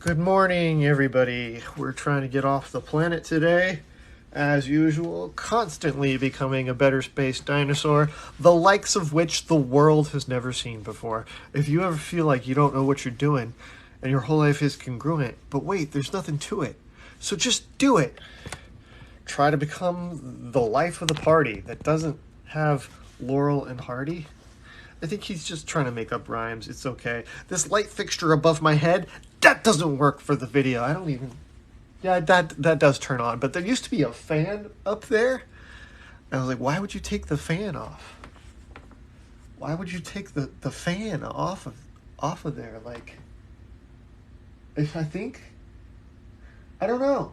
Good morning, everybody. We're trying to get off the planet today. As usual, constantly becoming a better space dinosaur, the likes of which the world has never seen before. If you ever feel like you don't know what you're doing and your whole life is congruent, but wait, there's nothing to it. So just do it. Try to become the life of the party that doesn't have Laurel and Hardy. I think he's just trying to make up rhymes. It's okay. This light fixture above my head, that doesn't work for the video. I don't even... Yeah, that does turn on. But there used to be a fan up there. And I was like, why would you take the fan off? Why would you take the fan off of there? Like, if I think... I don't know.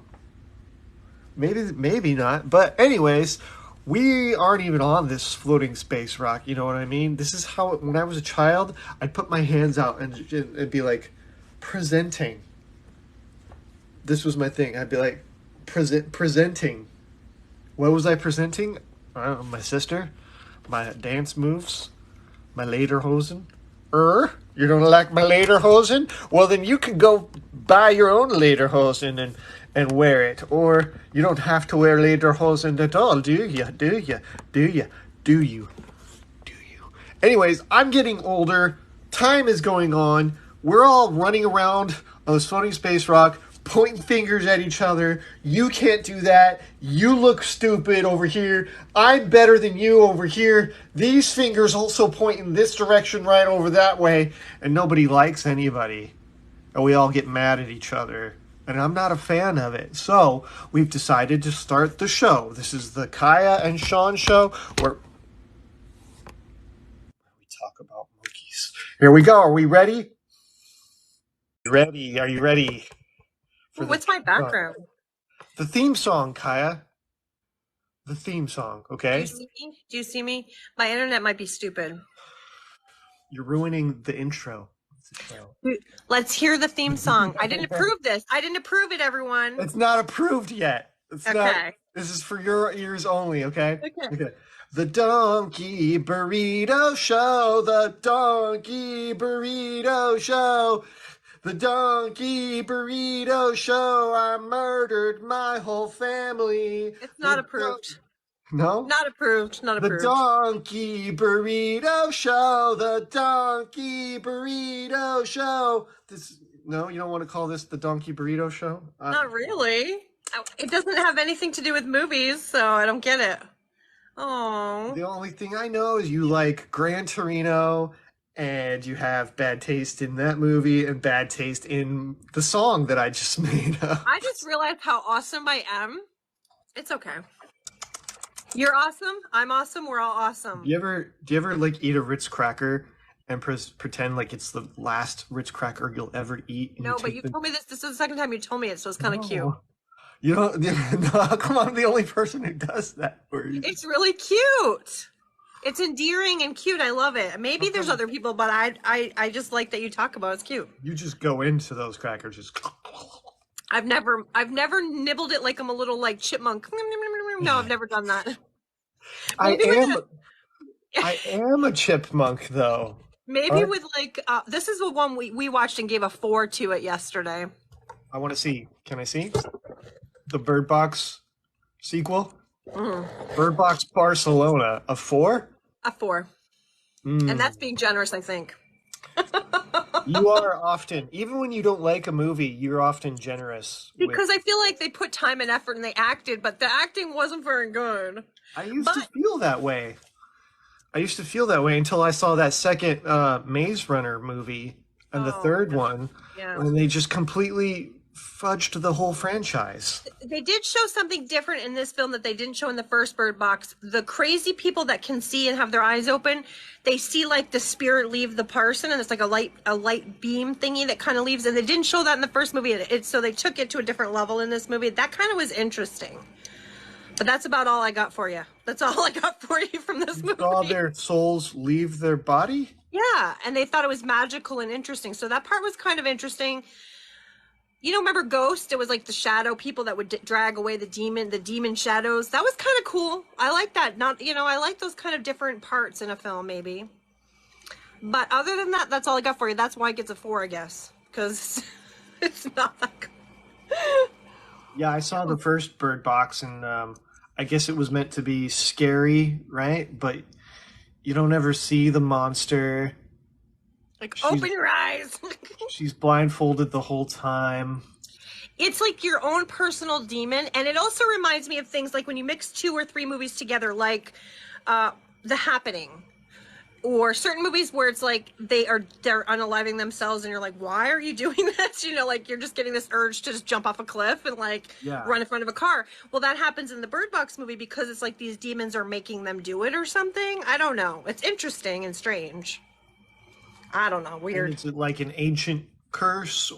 Maybe not. But anyways... We aren't even on this floating space rock, you know what I mean? This is how, when I was a child, I'd put my hands out and be like, presenting. This was my thing. I'd be like, presenting. What was I presenting? My sister, my dance moves, my lederhosen. You don't like my lederhosen? Well, then you can go buy your own lederhosen and wear it. Or you don't have to wear lederhosen at all, do you? Do you? Do you? Do you? Do you? Anyways, I'm getting older. Time is going on. We're all running around on this floating space rock, pointing fingers at each other. You can't do that. You look stupid over here. I'm better than you over here. These fingers also point in this direction right over that way. And nobody likes anybody. And we all get mad at each other. And I'm not a fan of it. So we've decided to start the show. This is the Kaya and Sean show where we talk about monkeys. Here we go. Are we ready? Ready? Are you ready? What's my background? The theme song, Kaya. The theme song, okay? Do you see me? My internet might be stupid. You're ruining the intro. Let's hear the theme song. I didn't approve this. I didn't approve it, everyone. It's not approved yet. It's okay. Not, this is for your ears only, okay? Okay. The Donkey Burrito Show. The Donkey Burrito Show. The Donkey Burrito Show. I murdered my whole family. It's not approved. No? Not approved. Not approved. The Donkey Burrito Show. The Donkey Burrito Show. No, you don't want to call this the Donkey Burrito Show? Not really. It doesn't have anything to do with movies, so I don't get it. Oh. The only thing I know is you like Gran Torino, and you have bad taste in that movie and bad taste in the song that I just made up. I just realized how awesome I am. It's okay. You're awesome. I'm awesome. We're all awesome. Do you ever like eat a Ritz cracker and pretend like it's the last Ritz cracker you'll ever eat? No, but you told me this. This is the second time you told me it, so it's kind of cute. You don't. No, come on, I'm the only person who does that for you. It's really cute. It's endearing and cute. I love it. Maybe there's other people, but I just like that you talk about it. It's cute. You just go into those crackers. Just. I've never nibbled it like I'm a little like chipmunk. No, I've never done that. I am a chipmunk though. Maybe with like this is the one we watched and gave a 4 to it yesterday. I want to see. Can I see the Bird Box sequel? Bird Box Barcelona, a 4? A 4. And that's being generous, I think. You are often, even when you don't like a movie, you're often generous. Because I feel like they put time and effort and they acted, but the acting wasn't very good. I used to feel that way. Until I saw that second Maze Runner movie and the third one. Yeah. And they just completely fudged the whole franchise. They did show something different in this film that they didn't show in the first Bird Box. The crazy people that can see and have their eyes open, they see like the spirit leave the person, and it's like a light beam thingy that kind of leaves. And they didn't show that in the first movie. So they took it to a different level in this movie. That kind of was interesting. But that's about all I got for you. That's all I got for you from this movie. Saw their souls leave their body? Yeah, and they thought it was magical and interesting. So that part was kind of interesting. You know, remember Ghost? It was like the shadow people that would drag away the demon shadows. That was kind of cool. I like that. I like those kind of different parts in a film, maybe. But other than that, that's all I got for you. That's why it gets a 4, I guess. Because It's not that good. Yeah, I saw the first Bird Box, and I guess it was meant to be scary, right? But you don't ever see the monster. Like, She's open your eyes. she's blindfolded the whole time. It's like your own personal demon, and it also reminds me of things like when you mix 2 or 3 movies together, like The Happening, or certain movies where it's like they're unaliving themselves, and you're like, why are you doing this? You know, like you're just getting this urge to just jump off a cliff and like Yeah. run in front of a car. Well, that happens in the Bird Box movie because it's like these demons are making them do it or something. I don't know. It's interesting and strange. I don't know. And Weird. is it like an ancient curse,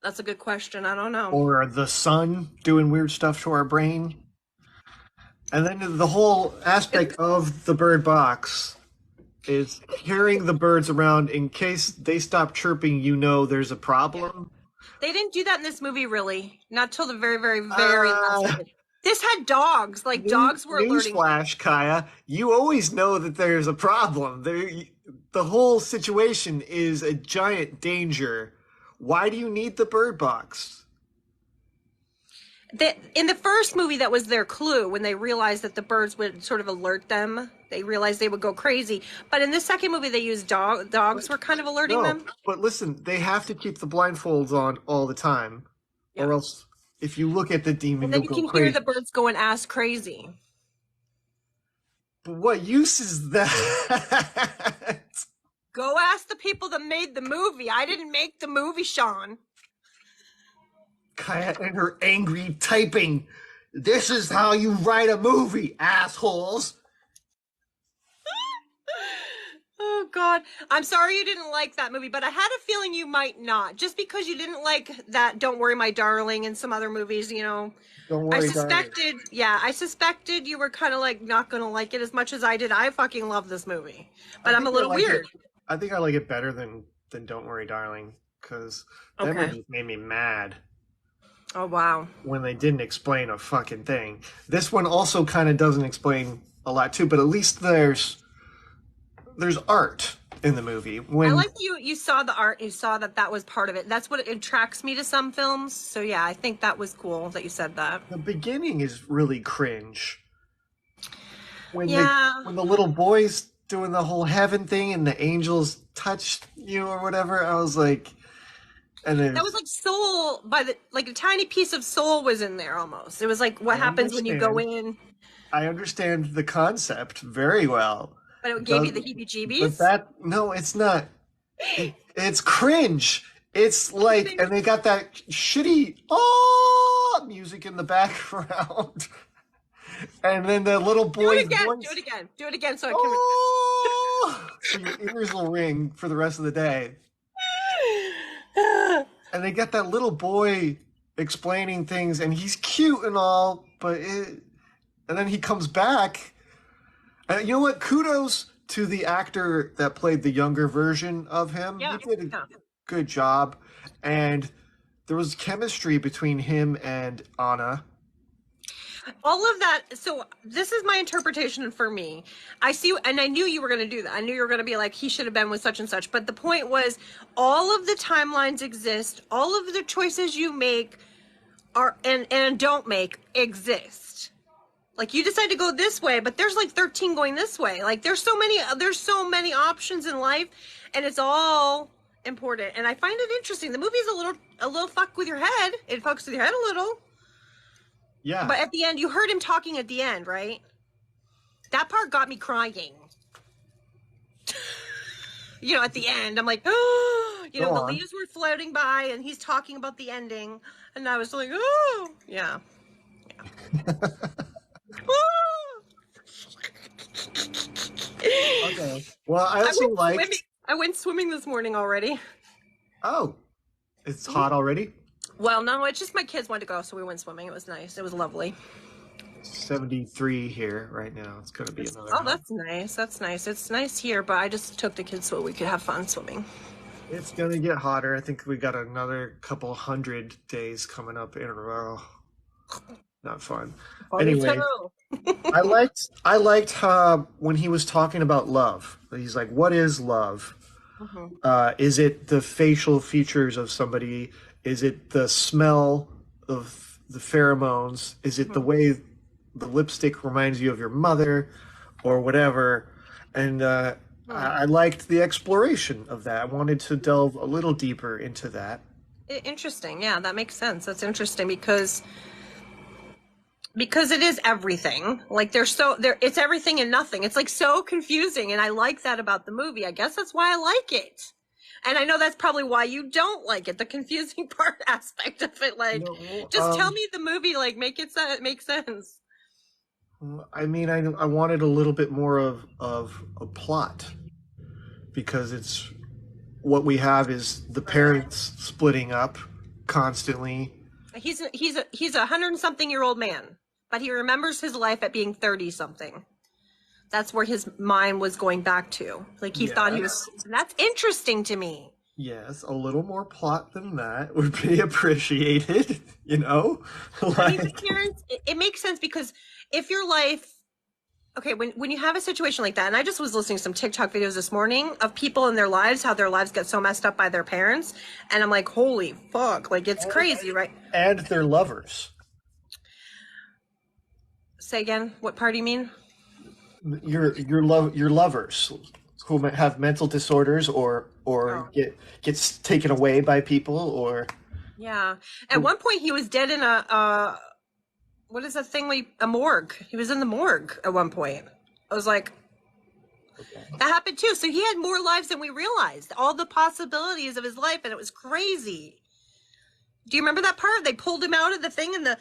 That's a good question. I don't know. or the sun doing weird stuff to our brain? And then the whole aspect of the Bird Box is carrying the birds around in case they stop chirping, you know there's a problem. They didn't do that in this movie, really. Not till the very, very, very last Uh, minute. This had dogs. Like, dogs were alerting. Newsflash, Kaya, you always know that there's a problem. The whole situation is a giant danger. Why do you need the Bird Box? In the first movie, that was their clue when they realized that the birds would sort of alert them. They realized they would go crazy. But in the second movie, they used dogs were kind of alerting No, them. but listen, they have to keep the blindfolds on all the time, Yeah. or else if you look at the demon, And then you'll you go can hear crazy. the birds going ass crazy. But what use is that? Go ask the people that made the movie. I didn't make the movie, Sean. Kaya and her angry typing. This is how you write a movie, assholes. Oh God, I'm sorry you didn't like that movie, but I had a feeling you might not, just because you didn't like that "Don't Worry, My Darling" and some other movies. You know, Don't I worry, darling. suspected. Yeah, I suspected you were kind of like not gonna like it as much as I did. I fucking love this movie, but I'm a think I little like it- weird. I think I like it better than Don't Worry, Darling, because that Okay. movie made me mad Oh wow. when they didn't explain a fucking thing. This one also kind of doesn't explain a lot too, but at least there's art in the movie. I When like you saw the art. You saw that was part of it. That's what attracts me to some films. So yeah, I think that was cool that you said that. the beginning is really cringe. When Yeah. when the little boy's doing the whole heaven thing and the angels touch you or whatever, I was like, and then That was like soul like a tiny piece of soul was in there almost. It was like what I happens when you go understand. in, I understand the concept very well. but it gave you the But heebie-jeebies. no, it's not. It's cringe. It's like, and they got that shitty music in the background, and then the little Do it boy's again. voice. Do it again. Do it again so I So your ears will ring for the rest of the day. can. And they got that little boy explaining things, and he's cute and all, and then he comes back. And you know what? Kudos to the actor that played the younger version of him. Yeah. He did a Yeah. good job, and there was chemistry between him and Anna. All of that. So this is my interpretation for me. I see, and I knew you were going to do that. I knew you were going to be like, he should have been with such and such. But the point was, all of the timelines exist. All of the choices you make are and don't make exist. Like you decide to go this way, but there's like 13 going this way. Like there's so many options in life, and it's all important. And I find it interesting. The movie's a little fuck with your head. It fucks with your head a little. Yeah. But at the end, you heard him talking at the end, right? That part got me crying. You know, at the end, I'm like, oh, you know, Go the on. leaves were floating by and he's talking about the ending. And I was like, oh, yeah. Oh. Okay. Well, I also liked. I went swimming this morning already. Oh, it's hot already. Well, no, it's just my kids wanted to go, so we went swimming. It was nice. It was lovely. 73 here right now. It's gonna be another. Oh, that's nice. That's nice. It's nice here, but I just took the kids so we could have fun swimming. It's gonna get hotter. I think we got another couple hundred days coming up in a row. Not fun. Anyway, I liked when he was talking about love. He's like, "What is love?" Mhm. Is it the facial features of somebody? Is it the smell of the pheromones? Is it the Mhm. way the lipstick reminds you of your mother or whatever? And Hmm. I liked the exploration of that. I wanted to delve a little deeper into that. Interesting. Yeah, that makes sense. That's interesting because it is everything. Like there's so there it's everything and nothing. It's like so confusing and I like that about the movie. I guess that's why I like it. And I know that's probably why you don't like it, the confusing part aspect of it. Like, No, just tell me the movie, like make sense. I mean, I wanted a little bit more of a plot because it's what we have is the Right. parents splitting up constantly. He's a hundred and something year old man, but he remembers his life at being 30 something. That's where his mind was going back to. Like he thought he was. Yes. That's interesting to me. Yes, a little more plot than that would be appreciated, you know? I mean, the Like, parents. It makes sense because if your life okay, when you have a situation like that, and I just was listening to some TikTok videos this morning of people in their lives, how their lives get so messed up by their parents, and I'm like, holy fuck, like it's crazy, right? and they're lovers. Say again, what part do you mean? Your lovers who have mental disorders or Oh, gets taken away by people or yeah. At one point, he was dead in a what is that thing? A morgue. He was in the morgue at one point. I was like, that happened too. So he had more lives than we realized. All the possibilities of his life, and it was crazy. Do you remember that part? They pulled him out of the thing, and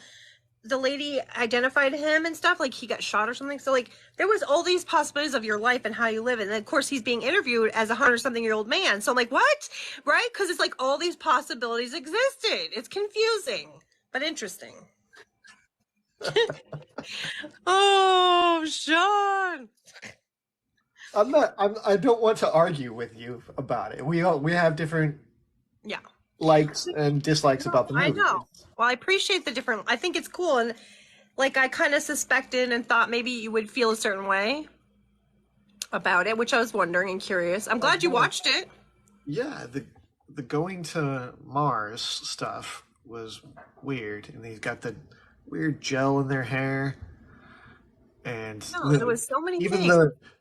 the lady identified him and stuff, like he got shot or something. So like there was all these possibilities of your life and how you live, and of course he's being interviewed as a 100-something-year-old man. So I'm like, what? Right? Because it's like all these possibilities existed. It's confusing but interesting. Oh, Sean. I don't want to argue with you about it. We have different Yeah. likes and dislikes No, about the I movie. know. Well, I appreciate the different. I think it's cool, and like I kind of suspected and thought maybe you would feel a certain way about it, which I was wondering and curious. I'm glad you Well, watched it. yeah, the going to Mars stuff was weird, and he's got the weird gel in their hair, and No, there was so many even things.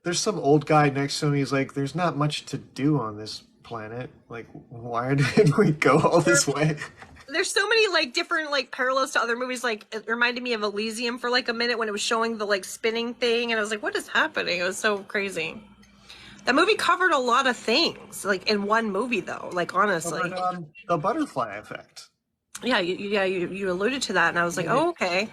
there's some old guy next to him. He's like, "There's not much to do on this planet. Like, why did we go all There, this way?" there's so many like different like parallels to other movies. Like it reminded me of Elysium for like a minute when it was showing the like spinning thing, and I was like, "What is happening?" It was so crazy. That movie covered a lot of things, like in one movie, though. Like Covered honestly, the butterfly effect, yeah, you alluded to that, and I was like, and "Oh, okay."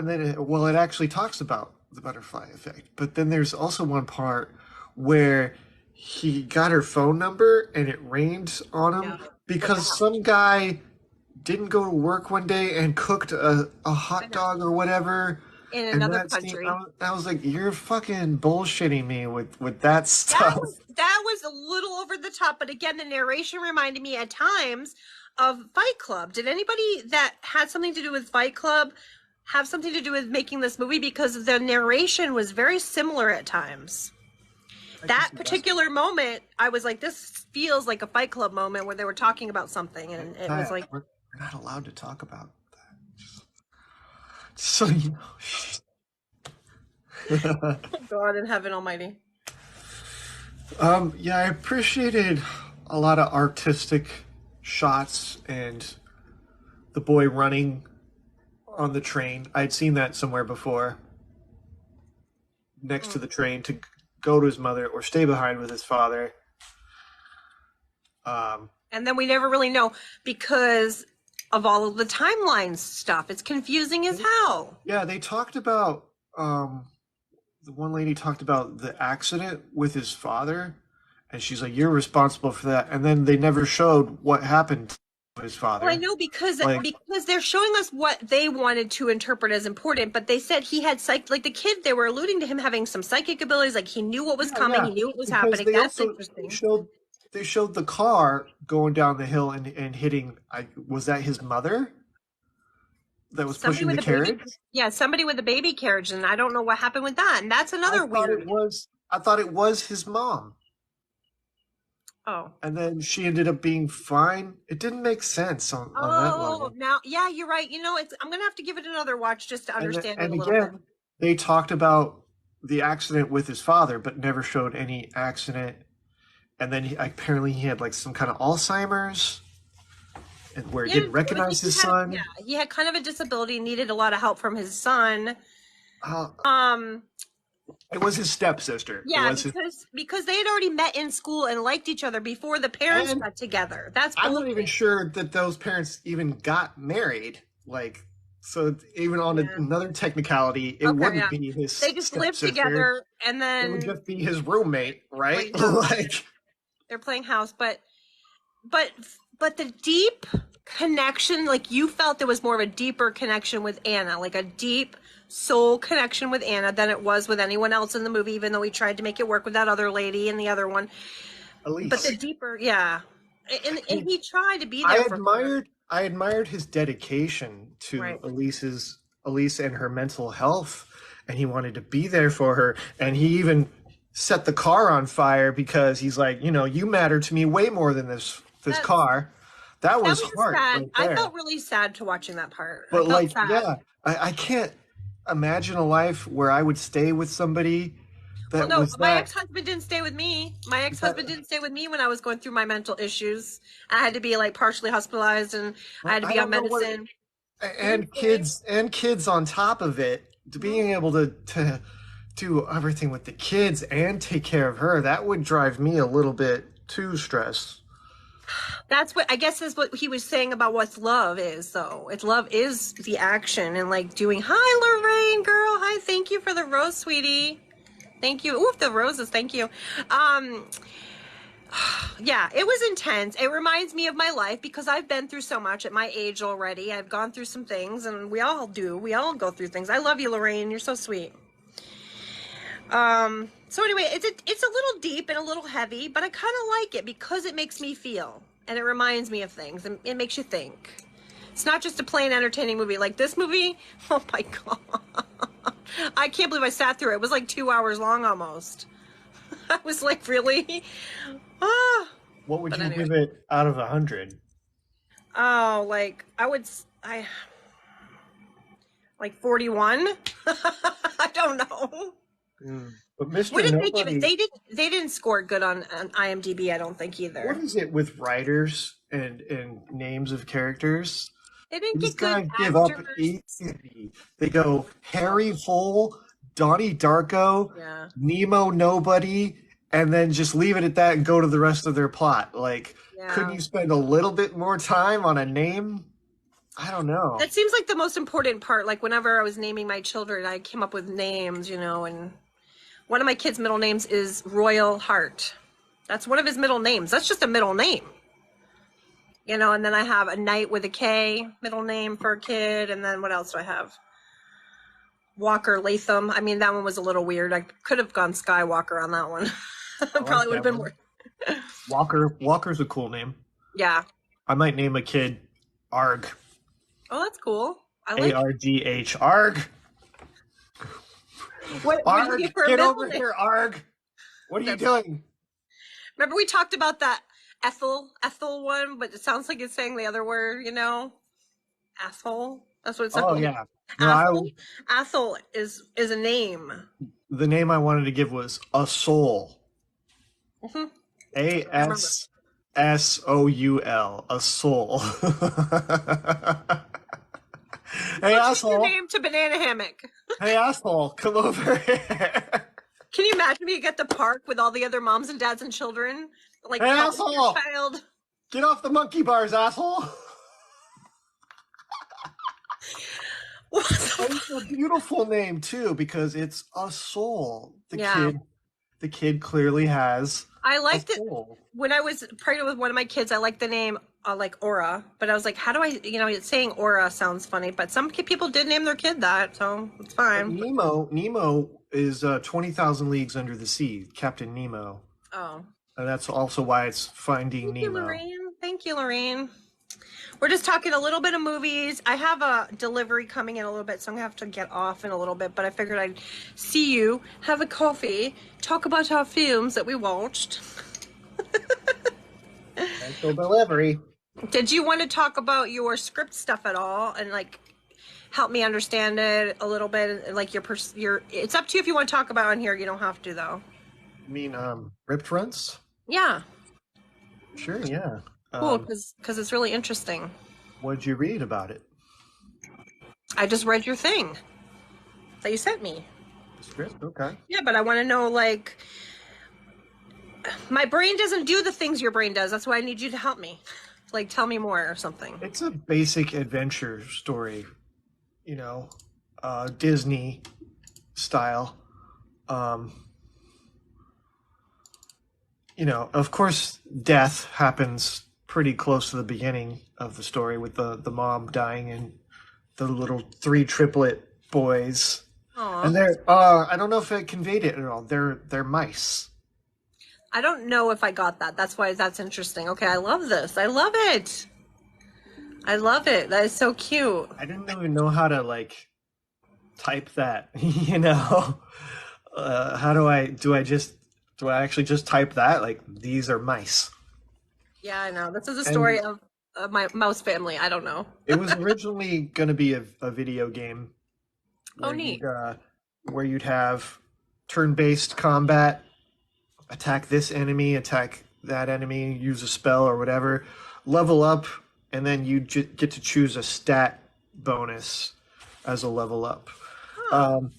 then it actually talks about the butterfly effect. But then there's also one part where he got her phone number and it rained on him Yeah, because some guy didn't go to work one day and cooked a I hot know. dog or whatever. In And another country. I was like, you're fucking bullshitting me with that That stuff. was a little over the top, but again, the narration reminded me at times of Fight Club. Did anybody that had something to do with Fight Club have something to do with making this movie? Because the narration was very similar at times. I can That see that. particular moment, I was like, this feels like a Fight Club moment where they were talking about something, and it was like, We're not allowed to talk about that. So you know. God in heaven almighty. Yeah, I appreciated a lot of artistic shots and the boy running on the train. I'd seen that somewhere before, next to the train to go to his mother or stay behind with his father. Um, And then we never really know because of all of the timeline stuff. It's confusing as hell. yeah, they talked about the one lady talked about the accident with his father, and she's like, "You're responsible for that." And then they never showed what happened to his Well, I father. know Like, because they're showing us what they wanted to interpret as important, but they said he had like the kid. They were alluding to him having some psychic abilities, like he knew what was yeah, coming, yeah, he knew what was because happening. That's interesting. they showed the car going down the hill and hitting. I was that his mother that was Somebody pushing the with a baby, carriage. yeah, somebody with a baby carriage, and I don't know what happened with that. And that's I another thought weird. I thought it was his mom. Oh. and then she ended up being fine. It didn't make sense on that Oh, level. now, yeah, you're right. It's, I'm gonna have to give it another watch just to understand it And a little bit. again, they talked about the accident with his father, but never showed any accident. And then apparently he had like some kind of Alzheimer's, and where he Yeah, didn't I think recognize his yeah, son. he had kind of a disability, needed a lot of help from his son. Uh, Um, it was his stepsister. It yeah, was his, because they had already met in school and liked each other before the parents and got together. That's I'm not even bullshit. sure that those parents even got married. Like, so even on Yeah. another technicality, it Okay, wouldn't yeah. be his They just lived stepsister. together and It would then just be his roommate, right? playing house. Like, They're playing house, but but the deep connection, like you felt there was more of a deeper connection with Anna, like a deep soul connection with Anna than it was with anyone else in the movie, even though we tried to make it work with that other lady and the other one. But the Elise. deeper, yeah. And he tried to be I there for her. admired his dedication to Right. Elise and her mental health, and he wanted to be there for her, and he even set the car on fire because he's like, you matter to me way more than this That's car. That that was was a heart sad. right I felt there. really sad to watching that part. I But felt like, sad. yeah, I can't imagine a life where I would stay with somebody Well, that no, was my that ex-husband didn't stay with me. My ex-husband that didn't stay with me when I was going through my mental issues. I had to be like partially hospitalized and I had to I be on don't know what medicine. He didn't and stay. kids on top of it, to Mhm. being able to do everything with the kids and take care of her, that would drive me a little bit too stressed. That's what I guess is what he was saying about what love is, though. It's love is the action and like doing. Hi, Lorraine, girl. Hi, thank you for the rose, sweetie. Thank you. Ooh, the roses. Thank you. Um, yeah, it was intense. It reminds me of my life because I've been through so much at my age already. I've gone through some things, and we all do. We all go through things. I love you, Lorraine. You're so sweet. So anyway, it's a little deep and a little heavy, but I kind of like it because it makes me feel and it reminds me of things and it makes you think. It's not just a plain entertaining movie. Like this movie, oh my god. I can't believe I sat through it. It was like 2 hours long almost. I was like, really? Ah. What would But you anyway. give it out of 100? Oh, like I like 41. I don't know. But What Mr. did they give it? Nobody, They didn't score good on IMDb, I don't think what either. is it with writers and names of characters? They didn't These get good guys give up actors. easy. They go Harry Hole, Donnie Darko, Yeah. Nemo Nobody, and then just leave it at that and go to the rest of their plot. Like, couldn't Yeah. you spend a little bit more time on a name? I don't know. That seems like the most important part. Like whenever I was naming my children, I came up with names, and one of my kids' middle names is Royal Heart. That's one of his middle names. That's just a middle name. And then I have a Knight with a K, middle name for a kid, and then what else do I have? Walker Latham. I mean, that one was a little weird. I could have gone Skywalker on that one. I like Probably would have that been one. more. Walker's a cool name. Yeah. I might name a kid Arg. Oh, that's cool. I A like. R G H. Arg. What do you Arg. get for a Get middle over name? here, Arg. What are you That's, doing? remember we talked about that Ethel one, but it sounds like it's saying the other word. Asshole. That's what it sounds Oh like. yeah. No, Athel. Athel is a name. the name I wanted to give was A Soul. Hmm. A I remember. S Soul. A soul. Hey We'll change your asshole. name to Banana Hammock. Hey asshole. Come over here. Can you imagine me at the park with all the other moms and dads and children, like Hey petting your asshole. child? Get off the monkey bars, asshole. What the And it's a fuck? beautiful name too because it's a soul. Yeah, The kid clearly has I a liked it soul. when I was pregnant with one of my kids. I liked the name like Aura, but I was like, how do I? Saying Aura sounds funny, but some people did name their kid that, so it's But fine. Nemo is 20,000 Leagues Under the Sea, Captain Nemo. Oh, And that's also why it's Finding thank you, Nemo. Lorraine. Thank you, Lorraine. We're just talking a little bit of movies. I have a delivery coming in a little bit, so I'm gonna have to get off in a little bit. But I figured I'd see you, have a coffee, talk about our films that we watched. Special delivery. Did you want to talk about your script stuff at all and like help me understand it a little bit? Like your it's up to you if you want to talk about it on here. You don't have to though. I mean, ripped runs? Yeah, Sure, yeah. cool. Um, Because it's really interesting. what'd you read about it? I just read your thing that you sent me. The script? Okay. Yeah, but I want to know like my brain doesn't do the things your brain does. That's why I need you to help me. Like tell me more or something. It's a basic adventure story, you know, Disney style. Um, of course, death happens pretty close to the beginning of the story with the mom dying and the little three triplet boys. Aw. And they're I don't know if it conveyed it at all. They're mice. I don't know if I got that. That's why that's interesting. Okay, I love this. I love it. I love it. That is so cute. I didn't even know how to like type that, you know. How do I actually just type that? Like these are mice. Yeah, I know. This is a story And of my mouse family. I don't know. it was originally going to be a video game Oh, where neat. where you'd have turn-based combat, attack this enemy, attack that enemy, use a spell or whatever, level up, and then you get to choose a stat bonus as a level up. Huh. Um,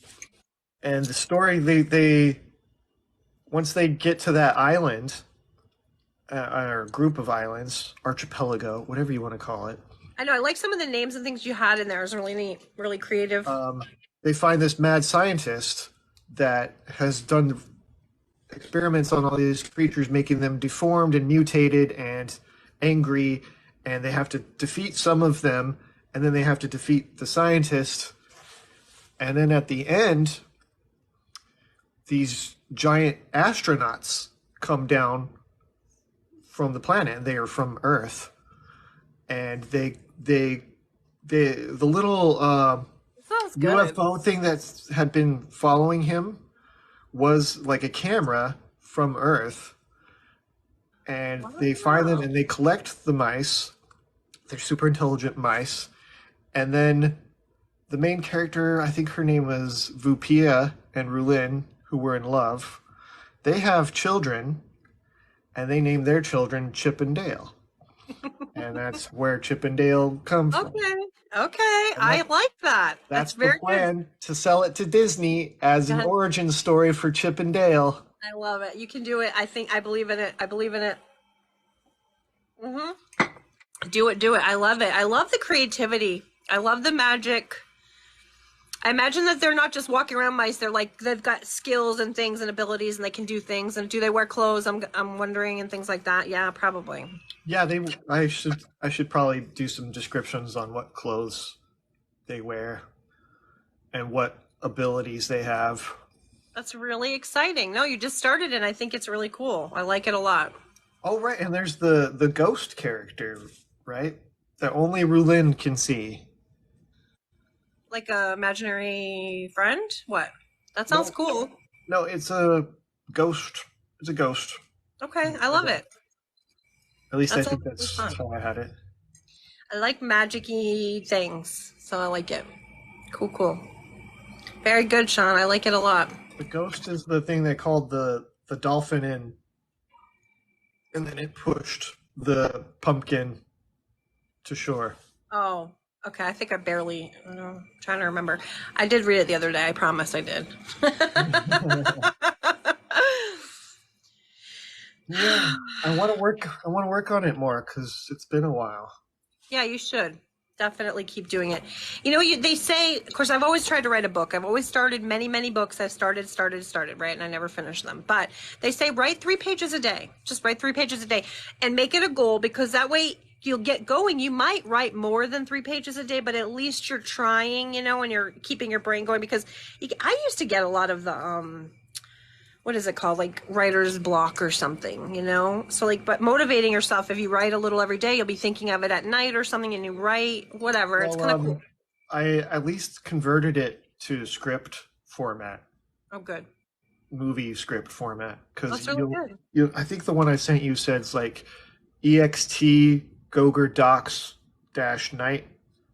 and the story, they once they get to that island, or group of islands, archipelago, whatever you want to call it, I know. I like some of the names and things you had in there. It was really neat, really creative. they find this mad scientist that has done experiments on all these creatures, making them deformed and mutated and angry, and they have to defeat some of them, and then they have to defeat the scientist, and then at the end, these giant astronauts come down from the planet, and they are from Earth, and the little Sounds good. UFO thing that had been following him was like a camera from Earth, and they find them Wow. and they collect the mice. They're super intelligent mice, and then the main character, I think her name was Vupia and Rulin, who were in love. They have children, and they name their children Chip and Dale, and that's where Chip and Dale come from. Okay. Okay. And I like that. That's that's the very good. plan to sell it to Disney as an That- origin story for Chip and Dale. I love it. You can do it. I think I believe in it. I believe in it. Hmm. Do it. Do it. I love it. I love the creativity. I love the magic. I imagine that they're not just walking around mice. They're like they've got skills and things and abilities, and they can do things. And do they wear clothes? I'm wondering and things like that. Yeah, probably. Yeah, I should probably do some descriptions on what clothes they wear and what abilities they have. That's really exciting. No, you just started, and I think it's really cool. I like it a lot. Oh right, and there's the ghost character, right? That only Rulin can see. Like a imaginary friend. What? That sounds No, cool. no, it's a ghost. It's a ghost. Okay, I love it. At least That I sounds think really that's fun. how I had it. I like magic-y things, so I like it. Cool, cool. Very good, Sean. I like it a lot. The ghost is the thing they called the dolphin in, and then it pushed the pumpkin to shore. Oh, okay. I think I barely. Trying to remember. I did read it the other day. I promise I did. Yeah, I want to work. I want to work on it more because it's been a while. Yeah, you should definitely keep doing it. You know, they say. Of course, I've always tried to write a book. I've always started many books. I've started, right, and I never finished them. But they say write 3 pages a day. Just write 3 pages a day, and make it a goal because that way you'll get going. You might write more than 3 pages a day, but at least you're trying. You know, and you're keeping your brain going because I used to get a lot of the what is it called, like writer's block or something, you know? So like, but motivating yourself, if you write a little every day, you'll be thinking of it at night or something and you write whatever. It's Well, kind of cool. I at least converted it to script format, Oh, good. movie script format, because That's really good. I think the one I sent you says like EXT Gogurt Docs dash night.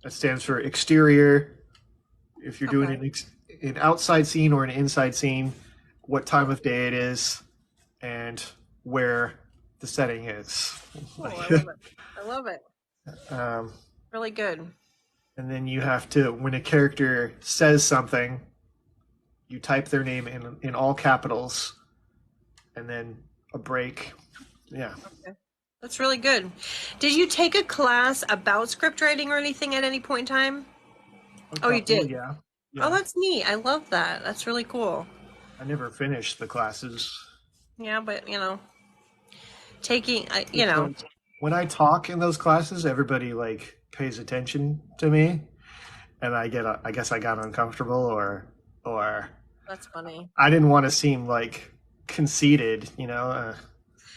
That stands for exterior. If you're doing Okay. an outside scene or an inside scene, what time of day it is, and where the setting is. Cool. I love it. I love it. um, Really good. and then you have to, when a character says something, you type their name in all capitals, and then a break. Yeah. That's really good. Did you take a class about script writing or anything at any point in time? Oh, you did? Yeah. Oh, Yeah. that's neat. I love that. That's really cool. I never finished the classes. Yeah, but taking, you know, Because when I talk in those classes, everybody like pays attention to me, and I guess I got uncomfortable, or that's funny. I didn't want to seem like conceited, We have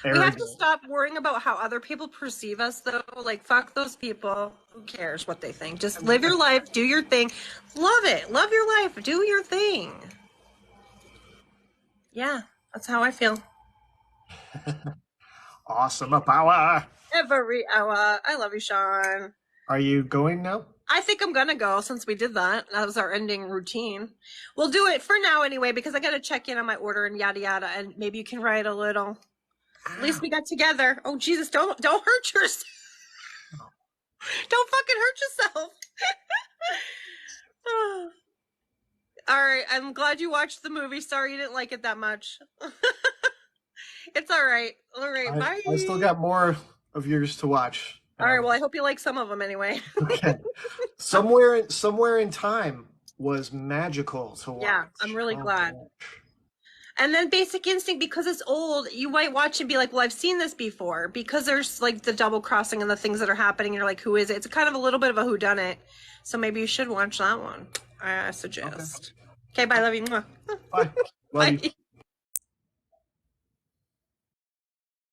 to arrogant. stop worrying about how other people perceive us, though. Like, fuck those people. Who cares what they think? Just live your life, do your thing. Love it. Love your life. Do your thing. Yeah, that's how I feel. Awesome power. Every hour. I love you, Sean. Are you going now? I think I'm gonna go since we did that. That was our ending routine. We'll do it for now anyway, because I gotta check in on my order and yada yada, and maybe you can write a little. At least we got together. Oh Jesus, don't hurt yourself. Don't fucking hurt yourself. All right, I'm glad you watched the movie. Sorry you didn't like it that much. It's all right. All right, bye. I still got more of yours to watch. All right, well, I hope you like some of them anyway. Okay. Somewhere in Time was magical to watch. Yeah, I'm really Oh, glad. gosh. And then Basic Instinct, because it's old, you might watch and be like, well, I've seen this before, because there's like the double crossing and the things that are happening. And you're like, who is it? It's kind of a little bit of a whodunit. So maybe you should watch that one. I suggest. Okay, bye. Love you. Mwah. Bye. Love you. Bye.